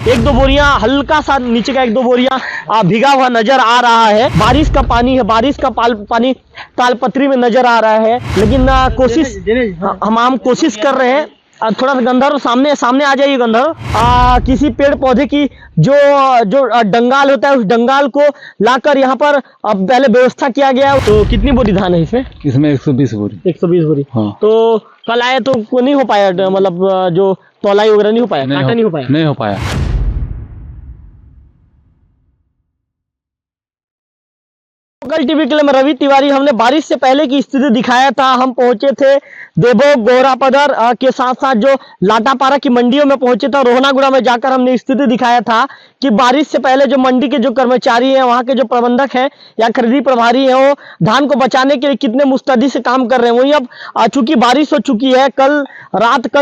एक दो बोरियां हल्का सा नीचे का एक दो बोरियां भीगा हुआ नजर आ रहा है। बारिश का पानी है, बारिश का पानी तालपत्री में नजर आ रहा है, लेकिन कोशिश हम कोशिश कर रहे हैं। थोड़ा सा गंधर्व सामने सामने आ जाइए गंधर्व। किसी पेड़ पौधे की जो जो डंगाल होता है उस डंगाल को लाकर यहाँ पर पहले व्यवस्था किया गया। तो कितनी बोरी धान है इसमें? इसमें 120 बोरी। 120 बोरी। हाँ। तो कल आए तो नहीं हो पाया, मतलब जो तौलाई वगैरह नहीं हो पाया, काटा नहीं हो पाया? नहीं हो पाया। लोकल टीवी के लिए मैं रवि तिवारी। हमने बारिश से पहले की स्थिति दिखाया था। हम पहुंचे थे देवो गोरापदर के साथ साथ जो लाटापारा की मंडियों में पहुंचे थे। रोहनागुड़ा में जाकर हमने स्थिति दिखाया था कि बारिश से पहले जो मंडी के जो कर्मचारी हैं, वहां के जो प्रबंधक हैं या खरीदी प्रभारी हैं, वो धान को बचाने के लिए कितने मुस्तैदी से काम कर रहे हैं। वही अब चूंकि बारिश हो चुकी है, कल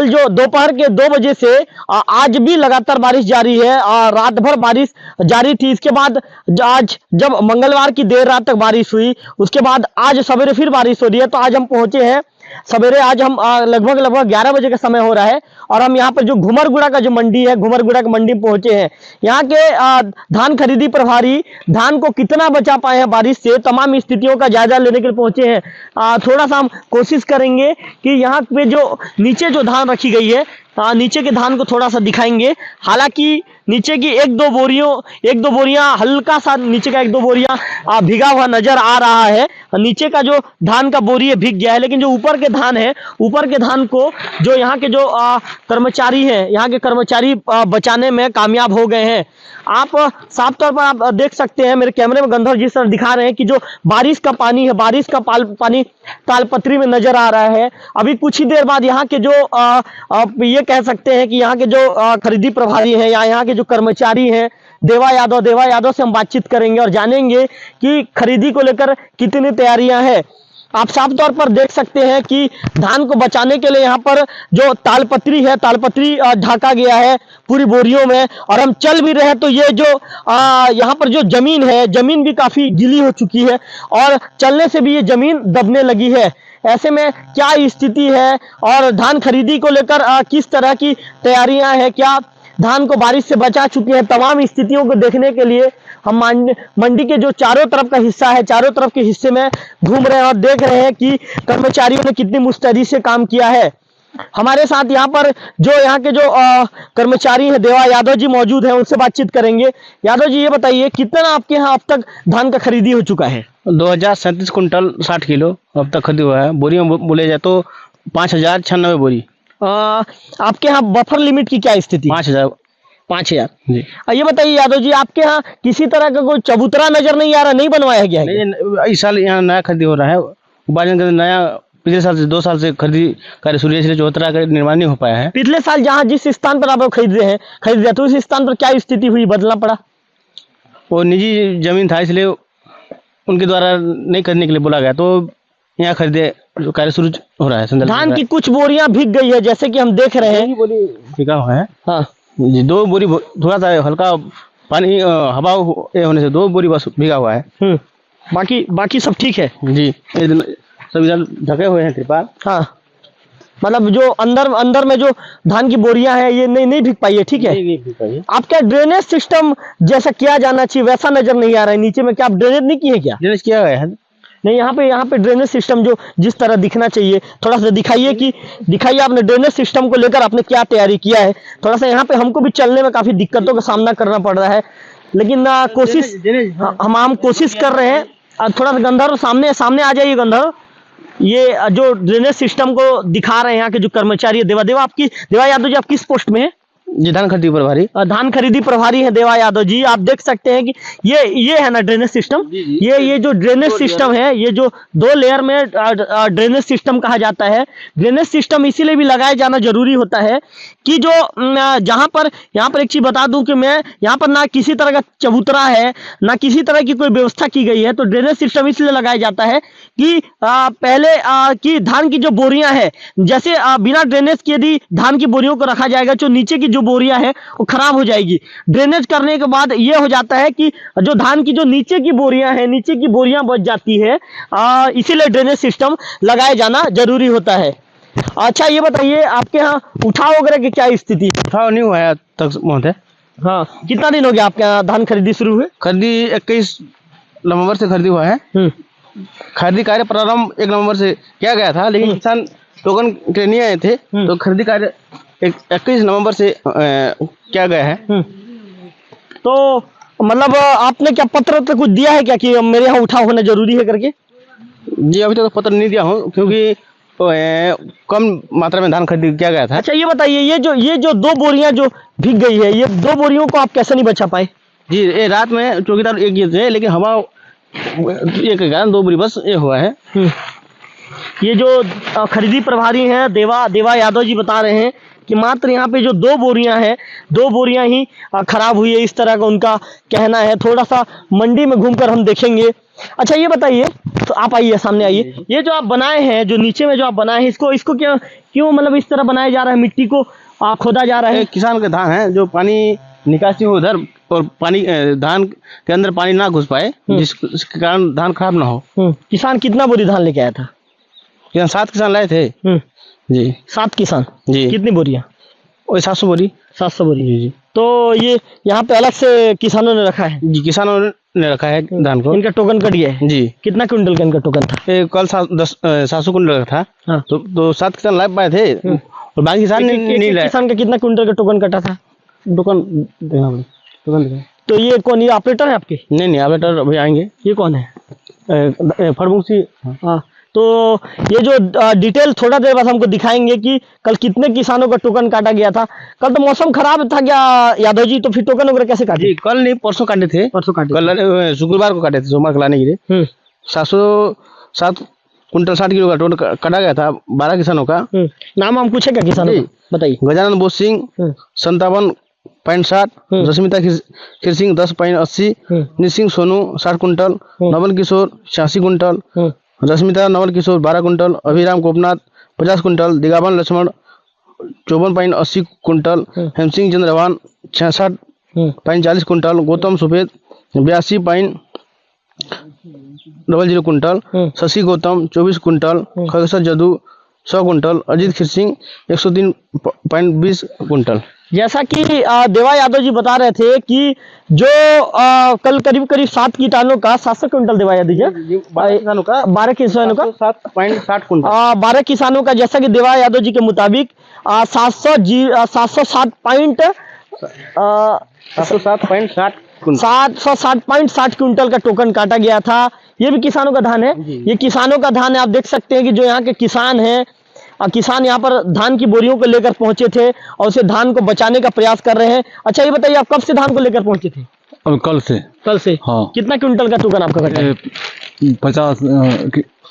जो दोपहर के 2 बजे से आज भी लगातार बारिश जारी है और रात भर बारिश जारी थी। इसके बाद आज जब मंगलवार की देर रात तक बारिश हुई, उसके बाद आज सवेरे फिर बारिश हो रही है। तो आज हम पहुंचे हैं सवेरे, आज हम लगभग 11 बजे का समय हो रहा है और हम यहाँ पर जो घुमरगुड़ा का जो मंडी है, घुमरगुड़ा की मंडी में पहुंचे हैं। यहाँ के धान खरीदी प्रभारी धान को कितना बचा पाए हैं बारिश से, तमाम स्थितियों का जायजा लेने के लिए पहुंचे हैं। थोड़ा सा हम कोशिश करेंगे कि यहाँ पे जो नीचे जो धान रखी गई है, नीचे के धान को थोड़ा सा दिखाएंगे। हालांकि नीचे की एक दो बोरियां हल्का सा नीचे का एक दो बोरियां भीगा हुआ नजर आ रहा है। नीचे का जो धान का बोरी है भीग गया है, लेकिन जो ऊपर के धान है, ऊपर के धान को जो यहाँ के जो कर्मचारी हैं, यहाँ के कर्मचारी बचाने में कामयाब हो गए हैं। आप साफ तौर पर आप देख सकते हैं, मेरे कैमरे में गंधर्व जिस तरह दिखा रहे हैं कि जो बारिश का पानी है, बारिश का पानी तालपत्री में नजर आ रहा है। अभी कुछ ही देर बाद यहाँ के जो ये कह सकते हैं कि यहाँ के जो खरीदी प्रभारी हैं या यहाँ के जो कर्मचारी हैं, देवा यादव से हम बातचीत करेंगे और जानेंगे कि खरीदी को लेकर कितनी तैयारियां हैं। आप साफ तौर पर देख सकते हैं कि धान को बचाने के लिए यहाँ पर जो तालपत्री है, तालपत्री ढाका गया है पूरी बोरियों में। और हम चल भी रहे हैं तो ये जो यहाँ पर जो जमीन है, जमीन भी काफी गीली हो चुकी है और चलने से भी ये जमीन दबने लगी है। ऐसे में क्या स्थिति है और धान खरीदी को लेकर किस तरह की तैयारियां हैं, क्या धान को बारिश से बचा चुके हैं, तमाम स्थितियों को देखने के लिए हम मंडी के जो चारों तरफ का हिस्सा है, चारों तरफ के हिस्से में घूम रहे हैं और देख रहे हैं कि कर्मचारियों ने कितनी मुस्तैदी से काम किया है। हमारे साथ यहाँ पर जो यहाँ के जो कर्मचारी हैं, देवा यादव जी मौजूद हैं, उनसे बातचीत करेंगे। यादव जी, ये बताइए कितना आपके यहाँ अब तक धान का खरीदी हो चुका है? 2037 कुंटल 60 किलो अब तक खरीदी हुआ है। बोरियों बोले जाए तो 5096 बोरी। आपके यहाँ बफर लिमिट की क्या स्थिति? 5000 जी। ये बताइए यादव जी, आपके यहाँ किसी तरह का कोई चबूतरा नजर नहीं आ रहा, नहीं बनवाया गया है? नहीं, इस साल यहाँ नया खरीदी हो रहा है। नया पिछले साल से 2 साल से खरीदी कार्य शुरू है, इसलिए चबूतरा का निर्माण नहीं हो पाया है। पिछले साल जहाँ जिस स्थान पर आप खरीद रहे तो उस स्थान पर क्या स्थिति हुई, बदलना पड़ा? वो निजी जमीन था, इसलिए उनके द्वारा नहीं करने के लिए बोला गया, तो यहाँ खरीदे कार्य शुरू हो रहा है। धान की कुछ बोरियां भीग गई है, जैसे कि हम देख रहे हैं। बोरी भीगा हुआ है। हाँ जी, 2 बोरी थोड़ा सा हल्का पानी हवा होने से 2 बोरी बस भीगा हुआ है। बाकी सब ठीक है जी। सब इधर ढके हुए हैं त्रिपाल। हाँ, मतलब जो अंदर में जो धान की बोरियां हैं ये नहीं भीग पाई है। ठीक है, नहीं भीग पाई है। आपका ड्रेनेज सिस्टम जैसा किया जाना चाहिए वैसा नजर नहीं आ रहा है नीचे में। क्या आप ड्रेनेज नहीं किए? क्या ड्रेनेज किया गया है? नहीं, यहाँ पे ड्रेनेज सिस्टम जो जिस तरह दिखना चाहिए, थोड़ा सा दिखाइए आपने ड्रेनेज सिस्टम को लेकर आपने क्या तैयारी किया है। थोड़ा सा यहाँ पे हमको भी चलने में काफी दिक्कतों का सामना करना पड़ रहा है, लेकिन कोशिश हम कोशिश कर रहे हैं। थोड़ा सा गंधर्व सामने आ जाइए गंधर्व। ये जो ड्रेनेज सिस्टम को दिखा रहे हैं यहाँ के जो कर्मचारी है, देवा यादव जी, आप किस पोस्ट में है? जी, धान खरीदी प्रभारी। धान खरीदी प्रभारी है देवा यादव जी। आप देख सकते हैं कि ये है ना ड्रेनेज सिस्टम। ये जो ड्रेनेज सिस्टम है, ये जो 2 लेयर में ड्रेनेज सिस्टम कहा जाता है। ड्रेनेज सिस्टम इसीलिए भी लगाया जाना जरूरी होता है कि जो यहाँ पर एक चीज बता दूं कि मैं यहाँ पर ना किसी तरह का चबूतरा है, ना किसी तरह की कोई व्यवस्था की गई है। तो ड्रेनेज सिस्टम इसलिए लगाया जाता है कि पहले कि धान की जो बोरियां है, जैसे बिना ड्रेनेज के यदि धान की बोरियों को रखा जाएगा, जो नीचे की जो बोरियां है वो खराब हो जाएगी। ड्रेनेज करने के बाद ये हो जाता है कि जो धान की जो नीचे की बोरियां है, नीचे की बोरियां बच जाती है। इसीलिए ड्रेनेज सिस्टम लगाया जाना जरूरी होता है। अच्छा, ये बताइए आपके यहाँ उठाव वगैरह की क्या स्थिति है? उठाव नहीं हुआ है तक महोदय। हाँ, कितना दिन हो गया आपके यहाँ धान खरीदी शुरू हुए? खरीदी 21 नवंबर से खरीदी हुआ है। खरीदी कार्य प्रारंभ 1 नवंबर से किया गया था, लेकिन किसान टोकन के लिए नहीं आए थे, तो खरीदी कार्य 21 नवंबर से किया गया है। तो मतलब आपने क्या पत्र तो कुछ दिया है क्या कि मेरे यहाँ उठाव होना जरूरी है करके? जी अभी तक तो पत्र नहीं दिया हूँ, क्योंकि कम मात्रा में धान खरीदी किया गया था। अच्छा ये बताइए, ये जो 2 बोरियां जो भीग गई है, ये 2 बोरियों को आप कैसे नहीं बचा पाए? जी ये रात में चौकीदार एक ये थे, लेकिन हवा एक के कारण 2 बोरी बस ये हुआ है। ये जो खरीदी प्रभारी हैं देवा यादव जी बता रहे हैं कि मात्र यहाँ पे जो 2 बोरियां हैं, 2 बोरियां ही खराब हुई है, इस तरह का उनका कहना है। थोड़ा सा मंडी में घूमकर हम देखेंगे। अच्छा ये बताइए, तो आप आइए, सामने आइए, ये जो आप बनाए हैं, जो नीचे में जो आप बनाए हैं, इसको क्यों मतलब इस तरह बनाया जा रहा है, मिट्टी को खोदा जा रहा है? किसान का धान है, जो पानी निकासी हो उधर और पानी धान के अंदर पानी ना घुस पाए, जिसके कारण धान खराब ना हो। किसान कितना बोरी धान लेके आया था? 7 किसान लाए थे जी। 7 किसान जी। कितनी बोरियां? वही 700 बोरी। 700 बोरी जी। तो ये यहाँ पे अलग से किसानों ने रखा है? जी किसानों ने रखा है धान को। इनका टोकन कट गया है? जी। कितना क्विंटल का इनका टोकन था? कल 700 कुंटल का था। हाँ। तो 7 किसान ला पाए थे और बाकी किसान नहीं लाए। किसान का कितना क्विंटल का टोकन कटा था? टोकन तो ये कौन, ये ऑपरेटर है आपके? नहीं ऑपरेटर अभी आएंगे। ये कौन है? फड़मुसी। हाँ, तो ये जो डिटेल थोड़ा देर बाद हमको दिखाएंगे कि कल कितने किसानों का टोकन काटा गया था। कल तो मौसम खराब था क्या यादव जी, तो फिर टोकन वगैरह कैसे काटे? जी कल नहीं, परसों काटे थे। परसों काटे? कल शुक्रवार को काटे थे, सोमवार को लाने के लिए। 707 कुंटल 60 किलो का टोकन काटा गया था 12 किसानों का। नाम हम पूछे क्या किसानों का? बताइए। गजानंद बोस सिंह 57.60, रश्मिता खीर सिंह 10.80, निसिंह सोनू 60 कुंटल, नवल किशोर 86 कुंटल, रश्मिता नवल किशोर 12 कुंटल, अभिराम गोपनाथ 50 कुंटल, दिगावन लक्ष्मण 54.80 कुंटल, हेमसिंह चंद्रवान 66.40 कुंटल, गौतम सुफेद 82.00 कुंटल, शशि गौतम 24 कुंटल, खगेश्वर जदू 100 कुंटल, अजीत खीर सिंह 103.20 कुंटल। जैसा कि देवा यादव जी बता रहे थे कि जो कल करीब 7 किसानों का 700 क्विंटल देवा यादव जी 12 किसानों का 7.60 कुंटल 12 किसानों का, जैसा कि देवा यादव जी के मुताबिक 760.60 क्विंटल का टोकन काटा गया था। ये भी किसानों का धान है, ये किसानों का धान है। आप देख सकते हैं कि जो यहाँ के किसान हैं, किसान यहाँ पर धान की बोरियों को लेकर पहुंचे थे और उसे धान को बचाने का प्रयास कर रहे हैं। अच्छा ये बताइए, आप कब से धान को लेकर पहुंचे थे? अब कल से। हाँ। कितना क्विंटल का टोकन आपका कटा है? 50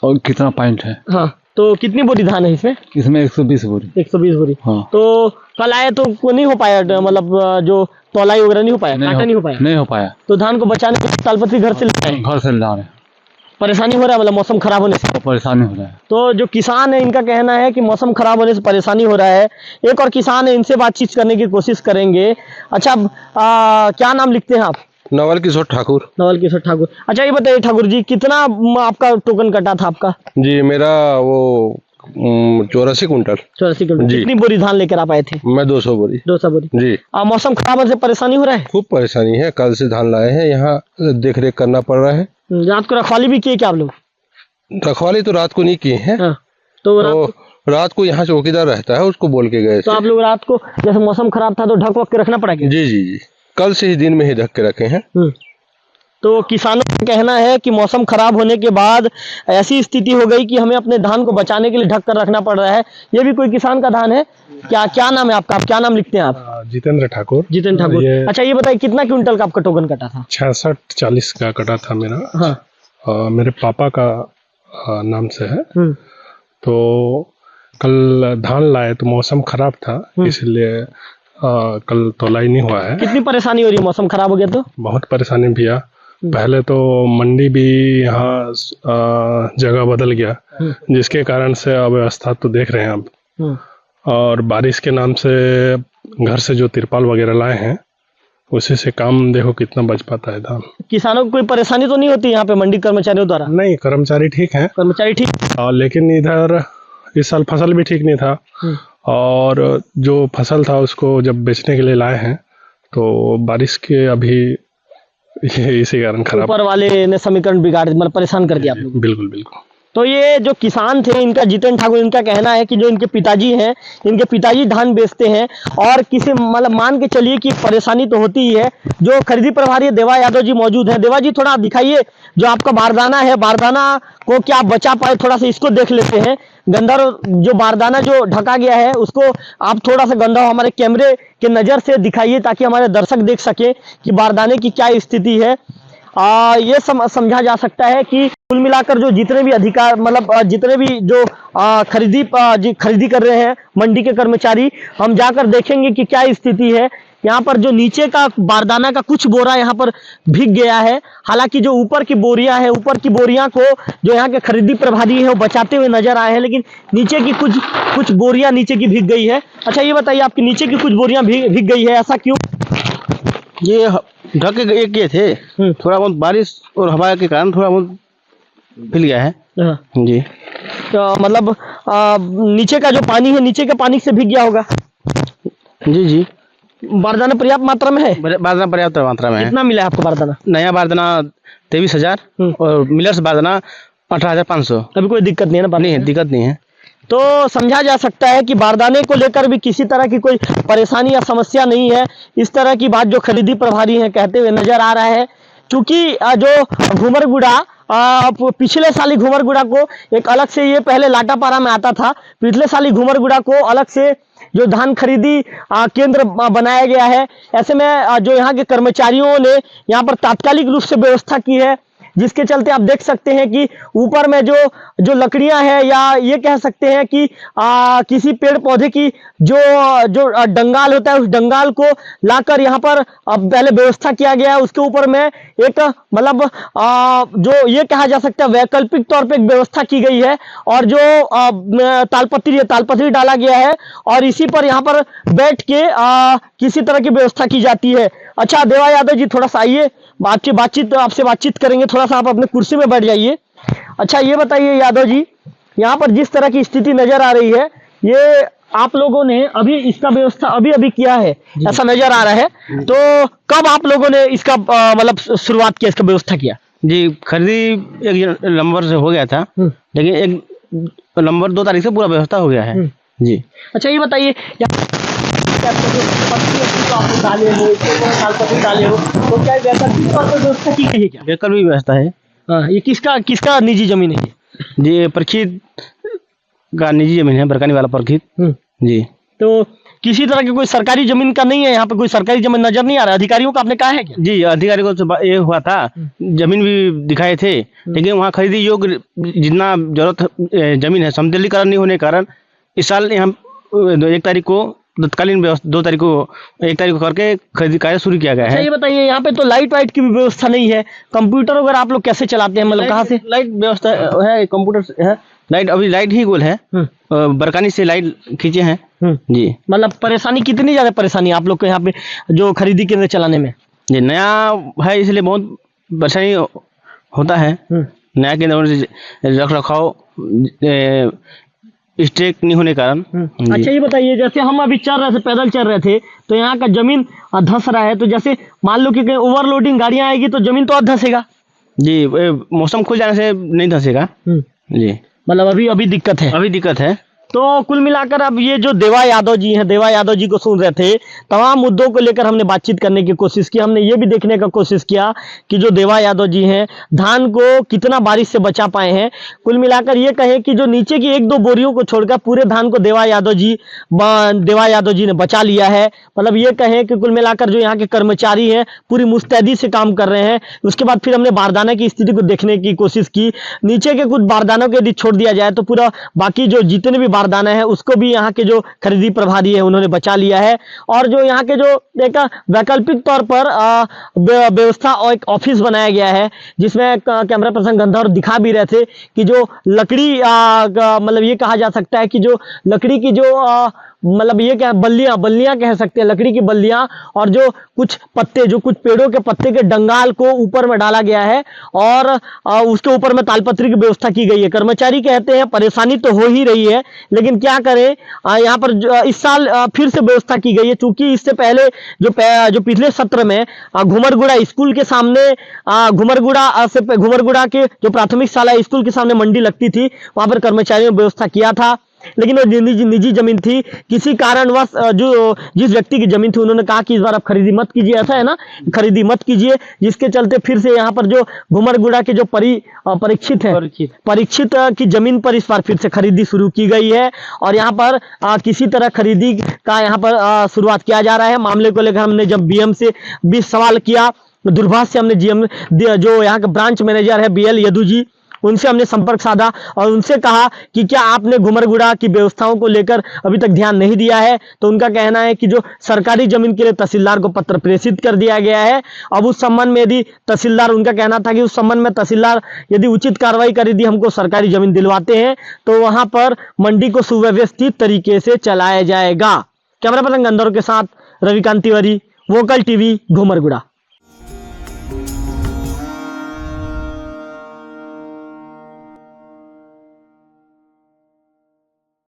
और कितना पॉइंट है? हाँ, तो कितनी बोरी धान है इसमें? इसमें 120 बोरी। 120 बोरी। हाँ। तो कल आए तो नहीं हो पाया, मतलब जो तौलाई वगैरह नहीं हो पाया, काटा नहीं हो पाया? तो धान को बचाने के लिए तालपत्री घर से ले आए? घर से ला रहे। परेशानी हो रहा है, मतलब मौसम खराब होने से परेशानी हो रहा है। तो जो किसान है इनका कहना है कि मौसम खराब होने से परेशानी हो रहा है। एक और किसान है, इनसे बातचीत करने की कोशिश करेंगे। अच्छा क्या नाम लिखते हैं आप? नवल किशोर ठाकुर। नवल किशोर ठाकुर। अच्छा ये बताइए ठाकुर जी, कितना आपका टोकन कटा था आपका? जी मेरा वो 84 कुंटल। 84 कुंटल। जी। कितनी बोरी धान लेकर आप आए थे? मैं 200 बोरी। 200 बोरी। जी। मौसम खराब होने से परेशानी हो रहा है? खूब परेशानी है, कल से धान लाए हैं, यहाँ देख रेख करना पड़ रहा है। रात को रखवाली भी किए क्या आप लोग? रखवाली तो रात को नहीं किए हैं। हाँ। तो रात को यहाँ चौकीदार रहता है, उसको बोल के गए। तो आप लोग रात को, जैसे मौसम खराब था तो ढक वक के रखना पड़ा क्या? जी कल से ही दिन में ही ढक के रखे हैं। तो किसानों का कहना है कि मौसम खराब होने के बाद ऐसी स्थिति हो गई कि हमें अपने धान को बचाने के लिए ढक कर रखना पड़ रहा है। ये भी कोई किसान का धान है। क्या नाम है आपका? आप क्या नाम लिखते हैं आप? जितेंद्र ठाकुर। जितेंद्र ठाकुर। अच्छा ये बताइए, कितना क्विंटल का आपका टोकन कटा था? 66-40 का कटा था मेरा। हाँ। मेरे पापा का नाम से है। तो कल धान लाए तो मौसम खराब था, इसलिए कल तौलाई नहीं हुआ है। कितनी परेशानी हो रही है मौसम खराब हो गया तो? बहुत परेशानी भैया। पहले तो मंडी भी यहाँ जगह बदल गया, जिसके कारण से अव्यवस्था तो देख रहे हैं आप। और बारिश के नाम से घर से जो तिरपाल वगैरह लाए हैं, उसी से काम देखो कितना बच पाता है धान। किसानों को कोई परेशानी तो नहीं होती यहाँ पे मंडी कर्मचारियों द्वारा? नहीं, कर्मचारी ठीक है। कर्मचारी ठीक। लेकिन इधर इस साल फसल भी ठीक नहीं था, और जो फसल था उसको जब बेचने के लिए लाए हैं तो बारिश के अभी इसी कारण खराब। ऊपर वाले ने समीकरण बिगाड़ मतलब परेशान कर दिया आप लोग। बिल्कुल बिल्कुल। तो ये जो किसान थे इनका जितेंद्र ठाकुर, इनका कहना है कि जो इनके पिताजी हैं, इनके पिताजी धान बेचते हैं और किसी मतलब मान के चलिए कि परेशानी तो होती ही है। जो खरीदी प्रभारी देवा यादव जी मौजूद हैं। देवा जी थोड़ा दिखाइए जो आपका बारदाना है, बारदाना को क्या आप बचा पाए, थोड़ा सा इसको देख लेते हैं। गंदर जो बारदाना जो ढका गया है उसको आप थोड़ा सा गंदा हमारे कैमरे के नजर से दिखाइए ताकि हमारे दर्शक देख सके कि बारदाने की क्या स्थिति है। ये समझा जा सकता है कि कुल मिलाकर जो जितने भी अधिकार मतलब जितने भी जो खरीदी कर रहे हैं मंडी के कर्मचारी, हम जाकर देखेंगे कि क्या स्थिति है। यहाँ पर जो नीचे का बारदाना का कुछ बोरा यहाँ पर भीग गया है। हालांकि जो ऊपर की बोरियां है, ऊपर की बोरियां को जो यहाँ के खरीदी प्रभारी है वो बचाते हुए नजर आए हैं, लेकिन नीचे की कुछ बोरियां नीचे की भीग गई है। अच्छा ये बताइए आपकी नीचे की कुछ बोरियां भीग गई है, ऐसा क्यों? ये ढक के किए थे, थोड़ा बहुत बारिश और हवा के कारण थोड़ा बहुत फैल गया है। हाँ। जी तो मतलब नीचे का जो पानी है, नीचे के पानी से भीग गया होगा। जी जी। बारदाना पर्याप्त मात्रा में है? बारदाना पर्याप्त मात्रा में है। कितना मिला है आपको बारदाना? नया बारदाना 23,000 और मिलर्स बारदाना 18,500। अभी कोई दिक्कत नहीं है ना? नहीं, दिक्कत नहीं है। तो समझा जा सकता है कि बारदाने को लेकर भी किसी तरह की कोई परेशानी या समस्या नहीं है। इस तरह की बात जो खरीदी प्रभारी हैं कहते हुए नजर आ रहा है। क्योंकि जो घूमरगुड़ा पिछले साल ही घूमरगुड़ा को एक अलग से, ये पहले लाटापारा में आता था, पिछले साल ही घूमरगुड़ा को अलग से जो धान खरीदी केंद्र बनाया गया है। ऐसे में जो यहाँ के कर्मचारियों ने यहाँ पर तात्कालिक रूप से व्यवस्था की है, जिसके चलते आप देख सकते हैं कि ऊपर में जो लकड़ियां हैं या ये कह सकते हैं कि किसी पेड़ पौधे की जो डंगाल होता है उस डंगाल को लाकर यहाँ पर पहले व्यवस्था किया गया है। उसके ऊपर में एक मतलब जो ये कहा जा सकता है वैकल्पिक तौर पे एक व्यवस्था की गई है और जो तालपत्री डाला गया है और इसी पर यहाँ पर बैठ के किसी तरह की व्यवस्था की जाती है। अच्छा देवा यादव जी थोड़ा सा आइए, आपसे बातचीत करेंगे, थोड़ा सा आप अपने कुर्सी में बैठ जाइए। अच्छा ये बताइए यादव जी, यहाँ पर जिस तरह की स्थिति नजर आ रही है, ये आप लोगों ने अभी इसका व्यवस्था अभी किया है ऐसा नजर आ रहा है, तो कब आप लोगों ने इसका मतलब शुरुआत किया, इसका व्यवस्था किया? जी खरीदी 1 नवंबर से हो गया था, लेकिन 1 नवंबर 2 तारीख से पूरा व्यवस्था हो गया है। जी अच्छा ये बताइए डाले हो तो क्या वैकल्पिक तौर पर व्यवस्था की गई है क्या? वैकल्पिक व्यवस्था है। हाँ, ये किसका निजी जमीन है? जी प्रखीत का निजी जमीन है, बरकानी वाला प्रखीत। जी तो किसी तरह की कोई सरकारी जमीन का नहीं है, यहाँ पे कोई सरकारी जमीन नजर नहीं आ रहा है। अधिकारियों को आपने कहा है क्या? जी अधिकारी को ये हुआ था, जमीन भी दिखाए थे, लेकिन वहाँ खरीदी योग्य जितना जरूरत जमीन है समतलीकरण नहीं होने के कारण इस साल यहाँ 1 तारीख को तत्कालीन 2 तारीख को 1 तारीख को करके खरीदी कार्य शुरू किया गया है। ये बताइए यहाँ पे तो लाइट वाइट की भी व्यवस्था नहीं है, कंप्यूटर वगैरह आप लोग कैसे चलाते हैं, मतलब कहाँ से? लाइट व्यवस्था है, कंप्यूटर है, लाइट अभी लाइट ही गोल है, बरकानी से लाइट खींचे हैं। जी मतलब परेशानी कितनी ज्यादा परेशानी आप लोग को यहाँ पे जो खरीदी केंद्र चलाने में? जी नया है इसलिए बहुत परेशानी होता है। नया केंद्र रख रखाव स्टेक नहीं होने के कारण। अच्छा ये बताइए, जैसे हम अभी पैदल चल रहे थे तो यहाँ का जमीन धंस रहा है, तो जैसे मान लो कि कहीं ओवरलोडिंग गाड़ियां आएगी तो जमीन तो धंसेगा। जी मौसम खुल जाने से नहीं धंसेगा। जी मतलब अभी दिक्कत है? अभी दिक्कत है। तो कुल मिलाकर अब ये जो देवा यादव जी हैं, देवा यादव जी को सुन रहे थे, तमाम मुद्दों को लेकर हमने बातचीत करने की कोशिश की। हमने ये भी देखने का कोशिश किया कि जो देवा यादव जी हैं धान को कितना बारिश से बचा पाए हैं। कुल मिलाकर ये कहें कि जो नीचे की 1-2 बोरियों को छोड़कर पूरे धान को देवा यादव जी ने बचा लिया है। मतलब ये कहें कि कुल मिलाकर जो यहाँ के कर्मचारी हैं पूरी मुस्तैदी से काम कर रहे हैं। उसके बाद फिर हमने बारदाने की स्थिति को देखने की कोशिश की। नीचे के कुछ बारदानों को यदि छोड़ दिया जाए तो पूरा बाकी जो जितने भी बारदाना है उसको भी यहाँ के जो खरीदी प्रभारी है उन्होंने बचा लिया है। और जो यहाँ के जो एक वैकल्पिक तौर पर व्यवस्था और एक ऑफिस बनाया गया है, जिसमें कैमरा पर्सन गंधर्व दिखा भी रहे थे कि जो लकड़ी मतलब ये कहा जा सकता है कि जो लकड़ी की जो मतलब ये क्या बल्लियां कह सकते हैं, लकड़ी की बल्लियां, और जो कुछ पत्ते, जो कुछ पेड़ों के पत्ते के डंगाल को ऊपर में डाला गया है और उसके ऊपर में तालपत्री की व्यवस्था की गई है। कर्मचारी कहते हैं परेशानी तो हो ही रही है, लेकिन क्या करें, यहाँ पर इस साल फिर से व्यवस्था की गई है, चूंकि इससे पहले जो पिछले सत्र में घुमरगुड़ा स्कूल के सामने, घुमरगुड़ा के जो प्राथमिक शाला स्कूल के सामने मंडी लगती थी, वहां पर कर्मचारियों ने व्यवस्था किया था, लेकिन वो निजी जमीन थी। किसी कारणवश जो जिस व्यक्ति की जमीन थी, उन्होंने कहा कि इस बार आप खरीदी मत कीजिए, ऐसा है ना, खरीदी मत कीजिए, जिसके चलते फिर से यहाँ पर जो घुमरगुड़ा के जो परीक्षित की जमीन पर इस बार फिर से खरीदी शुरू की गई है और यहाँ पर किसी तरह खरीदी का यहाँ पर शुरुआत किया जा रहा है। मामले को लेकर हमने जब बीएम से भी सवाल किया, दूरभाष से हमने जीएम जो यहाँ के ब्रांच मैनेजर है बीएल यदु जी, उनसे हमने संपर्क साधा और उनसे कहा कि क्या आपने घुमरगुड़ा की व्यवस्थाओं को लेकर अभी तक ध्यान नहीं दिया है। तो उनका कहना है कि जो सरकारी जमीन के लिए तहसीलदार को पत्र प्रेषित कर दिया गया है। अब उस संबंध में यदि तहसीलदार, उनका कहना था कि उस संबंध में तहसीलदार यदि उचित कार्रवाई कर दी, हमको सरकारी जमीन दिलवाते हैं, तो वहां पर मंडी को सुव्यवस्थित तरीके से चलाया जाएगा। कैमरा पर्सन गंधर्व के साथ रविकांत तिवारी, वोकल टीवी, घुमरगुड़ा।